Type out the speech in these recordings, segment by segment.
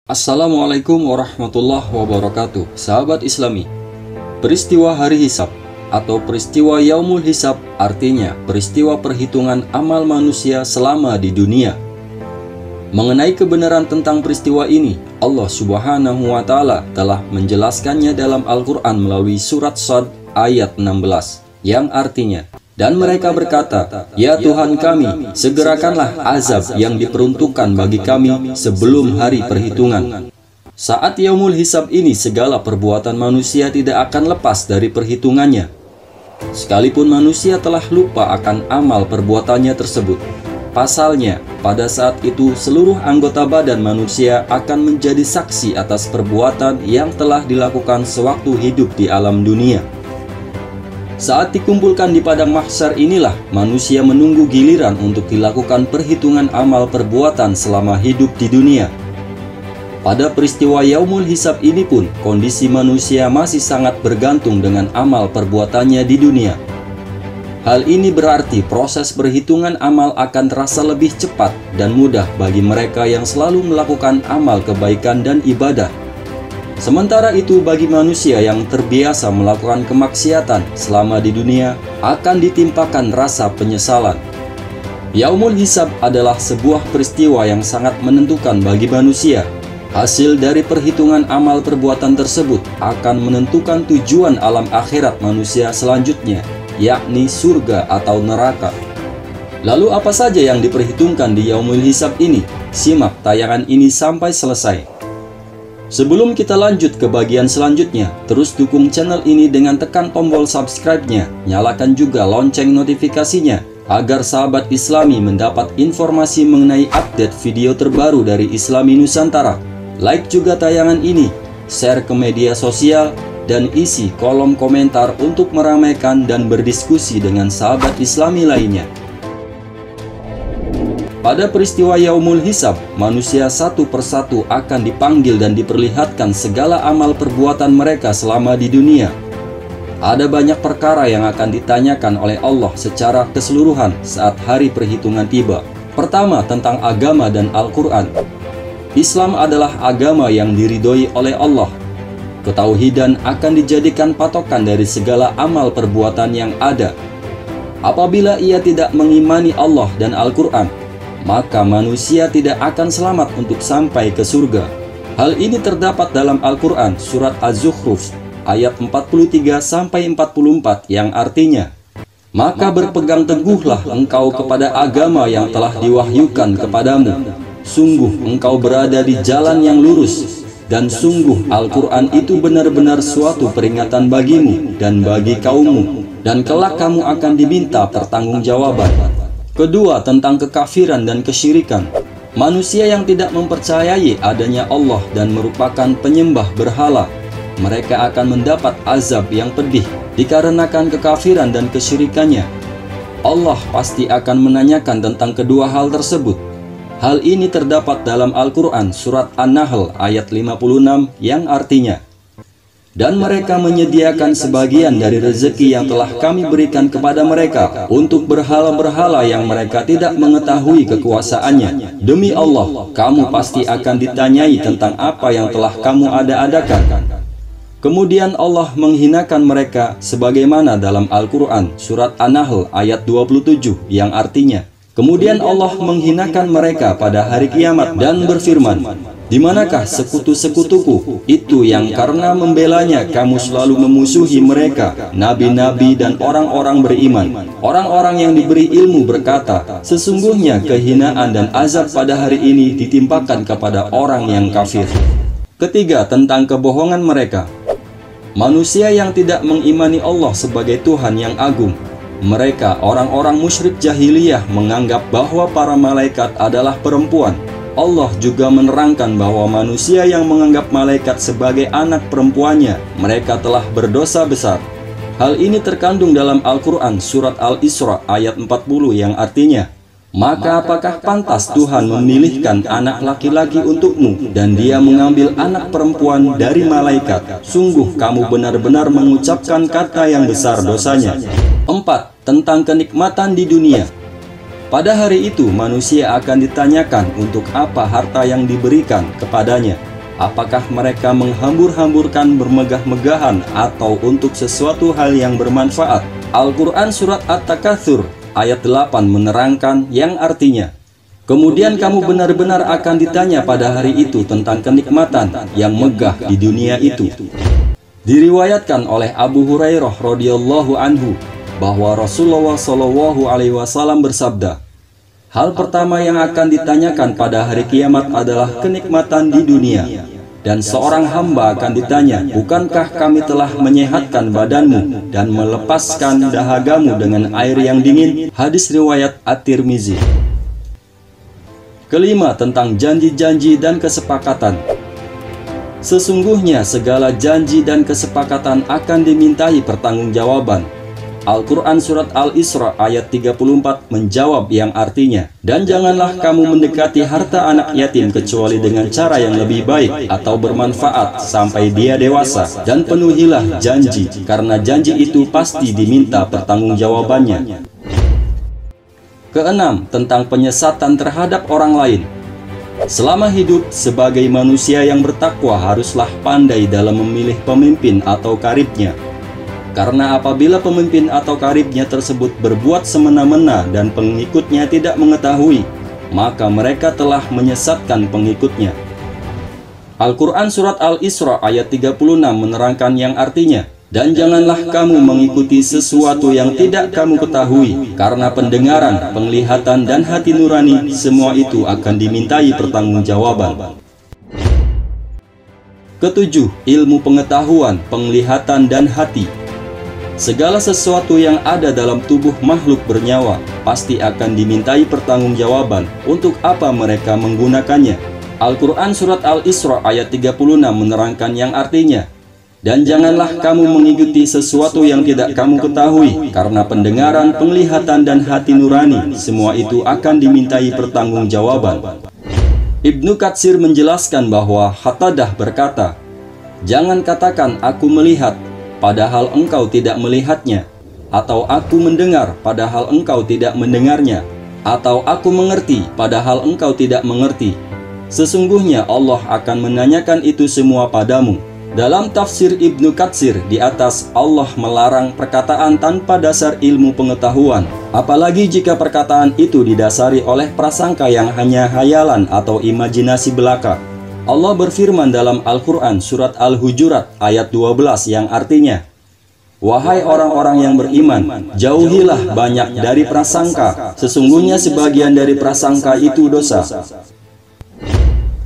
Assalamualaikum warahmatullahi wabarakatuh. Sahabat Islami, peristiwa hari hisab atau peristiwa Yaumul Hisab artinya peristiwa perhitungan amal manusia selama di dunia. Mengenai kebenaran tentang peristiwa ini, Allah Subhanahu wa Ta'ala telah menjelaskannya dalam Al-Quran melalui surat Shad ayat 16 yang artinya, dan mereka berkata, "Ya Tuhan kami, segerakanlah azab yang diperuntukkan bagi kami sebelum hari perhitungan." Saat Yaumul Hisab ini, segala perbuatan manusia tidak akan lepas dari perhitungannya. Sekalipun manusia telah lupa akan amal perbuatannya tersebut. Pasalnya, pada saat itu seluruh anggota badan manusia akan menjadi saksi atas perbuatan yang telah dilakukan sewaktu hidup di alam dunia. Saat dikumpulkan di padang mahsyar inilah manusia menunggu giliran untuk dilakukan perhitungan amal perbuatan selama hidup di dunia. Pada peristiwa Yaumul Hisab ini pun, kondisi manusia masih sangat bergantung dengan amal perbuatannya di dunia. Hal ini berarti proses perhitungan amal akan terasa lebih cepat dan mudah bagi mereka yang selalu melakukan amal kebaikan dan ibadah. Sementara itu bagi manusia yang terbiasa melakukan kemaksiatan selama di dunia akan ditimpakan rasa penyesalan. Yaumul Hisab adalah sebuah peristiwa yang sangat menentukan bagi manusia. Hasil dari perhitungan amal perbuatan tersebut akan menentukan tujuan alam akhirat manusia selanjutnya, yakni surga atau neraka. Lalu apa saja yang diperhitungkan di Yaumul Hisab ini? Simak tayangan ini sampai selesai. Sebelum kita lanjut ke bagian selanjutnya, terus dukung channel ini dengan tekan tombol subscribe-nya, nyalakan juga lonceng notifikasinya, agar sahabat Islami mendapat informasi mengenai update video terbaru dari Islami Nusantara. Like juga tayangan ini, share ke media sosial, dan isi kolom komentar untuk meramaikan dan berdiskusi dengan sahabat Islami lainnya. Pada peristiwa Yaumul Hisab, manusia satu persatu akan dipanggil dan diperlihatkan segala amal perbuatan mereka selama di dunia. Ada banyak perkara yang akan ditanyakan oleh Allah secara keseluruhan saat hari perhitungan tiba. Pertama, tentang agama dan Al-Quran. Islam adalah agama yang diridhoi oleh Allah. Ketauhidan akan dijadikan patokan dari segala amal perbuatan yang ada. Apabila ia tidak mengimani Allah dan Al-Quran, maka manusia tidak akan selamat untuk sampai ke surga. Hal ini terdapat dalam Al-Quran surat Az-Zukhruf ayat 43-44 yang artinya, "Maka berpegang teguhlah engkau kepada agama yang telah diwahyukan kepadamu. Sungguh engkau berada di jalan yang lurus, dan sungguh Al-Quran itu benar-benar suatu peringatan bagimu dan bagi kaummu, dan kelak kamu akan diminta pertanggungjawaban." Kedua, tentang kekafiran dan kesyirikan. Manusia yang tidak mempercayai adanya Allah dan merupakan penyembah berhala, mereka akan mendapat azab yang pedih dikarenakan kekafiran dan kesyirikannya. Allah pasti akan menanyakan tentang kedua hal tersebut. Hal ini terdapat dalam Al-Quran surat An-Nahl ayat 56 yang artinya, "Dan mereka menyediakan sebagian dari rezeki yang telah kami berikan kepada mereka untuk berhala-berhala yang mereka tidak mengetahui kekuasaannya. Demi Allah, kamu pasti akan ditanyai tentang apa yang telah kamu ada-adakan." Kemudian Allah menghinakan mereka sebagaimana dalam Al-Quran surat An-Nahl ayat 27 yang artinya, "Kemudian Allah menghinakan mereka pada hari kiamat dan berfirman, di manakah sekutu-sekutuku itu yang karena membelanya kamu selalu memusuhi mereka, nabi-nabi dan orang-orang beriman." Orang-orang yang diberi ilmu berkata, "Sesungguhnya kehinaan dan azab pada hari ini ditimpakan kepada orang yang kafir." Ketiga, tentang kebohongan mereka. Manusia yang tidak mengimani Allah sebagai Tuhan yang agung. Mereka, orang-orang musyrik jahiliyah, menganggap bahwa para malaikat adalah perempuan. Allah juga menerangkan bahwa manusia yang menganggap malaikat sebagai anak perempuannya, mereka telah berdosa besar. Hal ini terkandung dalam Al-Quran surat Al-Isra ayat 40 yang artinya, "Maka apakah pantas Tuhan memilihkan anak laki-laki untukmu dan dia mengambil anak perempuan dari malaikat? Sungguh kamu benar-benar mengucapkan kata yang besar dosanya." 4. Tentang kenikmatan di dunia. Pada hari itu manusia akan ditanyakan untuk apa harta yang diberikan kepadanya. Apakah mereka menghambur-hamburkan bermegah-megahan atau untuk sesuatu hal yang bermanfaat? Al-Quran Surat At-Takatsur ayat 8 menerangkan yang artinya, kemudian kamu benar-benar akan ditanya pada hari itu tentang kenikmatan yang megah di dunia itu. Diriwayatkan oleh Abu Hurairah radhiyallahu anhu bahwa Rasulullah SAW bersabda, hal pertama yang akan ditanyakan pada hari kiamat adalah kenikmatan di dunia. Dan seorang hamba akan ditanya, bukankah kami telah menyehatkan badanmu dan melepaskan dahagamu dengan air yang dingin? Hadis riwayat At-Tirmizi. Kelima, tentang janji-janji dan kesepakatan. Sesungguhnya segala janji dan kesepakatan akan dimintai pertanggungjawaban. Al-Quran Surat Al-Isra ayat 34 menjawab yang artinya, dan janganlah kamu mendekati harta anak yatim kecuali dengan cara yang lebih baik atau bermanfaat sampai dia dewasa, dan penuhilah janji, karena janji itu pasti diminta pertanggungjawabannya. Keenam, tentang penyesatan terhadap orang lain. Selama hidup sebagai manusia yang bertakwa haruslah pandai dalam memilih pemimpin atau karibnya. Karena apabila pemimpin atau karibnya tersebut berbuat semena-mena dan pengikutnya tidak mengetahui, maka mereka telah menyesatkan pengikutnya. Al-Quran Surat Al-Isra ayat 36 menerangkan yang artinya, dan janganlah kamu mengikuti sesuatu yang tidak kamu ketahui, karena pendengaran, penglihatan, dan hati nurani, semua itu akan dimintai pertanggungjawaban. Ketujuh, ilmu pengetahuan, penglihatan, dan hati. Segala sesuatu yang ada dalam tubuh makhluk bernyawa pasti akan dimintai pertanggungjawaban untuk apa mereka menggunakannya. Al-Quran Surat Al-Isra ayat 36 menerangkan yang artinya, dan janganlah kamu mengikuti sesuatu yang tidak kamu ketahui, karena pendengaran, penglihatan, dan hati nurani, semua itu akan dimintai pertanggungjawaban. Ibnu Katsir menjelaskan bahwa Qatadah berkata, jangan katakan aku melihat, padahal engkau tidak melihatnya, atau aku mendengar, padahal engkau tidak mendengarnya, atau aku mengerti, padahal engkau tidak mengerti. Sesungguhnya Allah akan menanyakan itu semua padamu. Dalam tafsir Ibnu Katsir di atas, Allah melarang perkataan tanpa dasar ilmu pengetahuan, apalagi jika perkataan itu didasari oleh prasangka yang hanya hayalan atau imajinasi belaka. Allah berfirman dalam Al-Quran Surat Al-Hujurat ayat 12 yang artinya, wahai orang-orang yang beriman, jauhilah banyak dari prasangka, sesungguhnya sebagian dari prasangka itu dosa.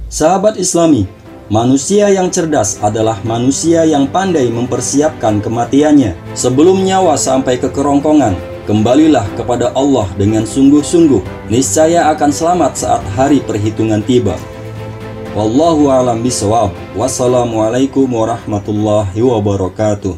Sahabat Islami, manusia yang cerdas adalah manusia yang pandai mempersiapkan kematiannya. Sebelum nyawa sampai ke kerongkongan, kembalilah kepada Allah dengan sungguh-sungguh, niscaya akan selamat saat hari perhitungan tiba. Wallahu a'lam bishawab. Wassalamualaikum warahmatullahi wabarakatuh.